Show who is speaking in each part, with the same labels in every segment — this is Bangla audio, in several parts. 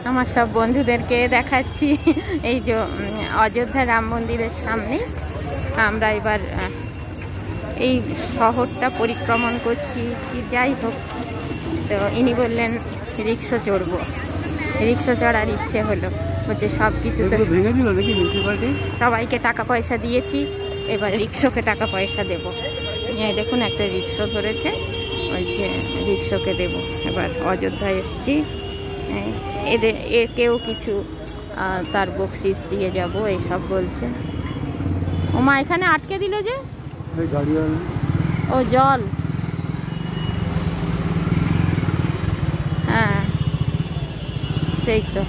Speaker 1: আমার সব বন্ধুদেরকে দেখাচ্ছি এই যে অযোধ্যা রাম মন্দিরের সামনে আমরা এবার এই শহরটা পরিক্রমণ করছি। কি যাই হোক, তো ইনি বললেন রিক্সা চড়বো, রিক্সা চড়ার ইচ্ছে হলো। বলছে সব কিছু তো সবাইকে টাকা পয়সা দিয়েছি, এবার রিক্সাকে টাকা পয়সা দেবো। দেখুন একটা রিক্সা ধরেছে, বলছে রিক্সাকে দেবো। এবার অযোধ্যায় এসছি, একেও কিছু তার বকশিস দিয়ে যাব এইসব বলছে। ওমা এখানে আটকে দিল যে, ও জল। হ্যাঁ সেই তো,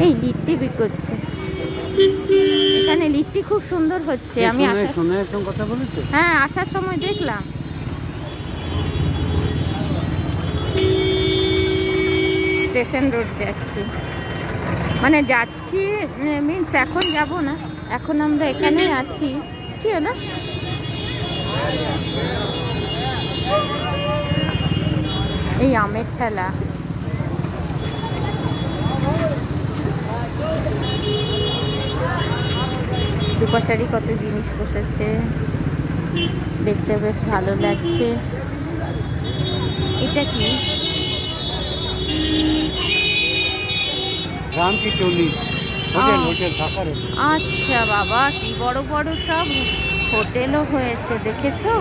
Speaker 1: এই লিট্টি বিক্রি করছে এখানে, লিট্টি খুব সুন্দর হচ্ছে। আমি কথা বলেছি, হ্যাঁ আসার সময় দেখলাম। স্টেশন রোড যাচ্ছি, মানে যাচ্ছি মিনস এখন যাব না, এখন আমরা এখানে আছি। কি হলো, এই আমের ঠেলা। দুপাশারি কত জিনিস বসেছে, দেখতে বেশ ভালো লাগছে। এটা কি, আচ্ছা বাবা, কি বড় বড় সব হোটেলও হয়েছে, দেখেছো?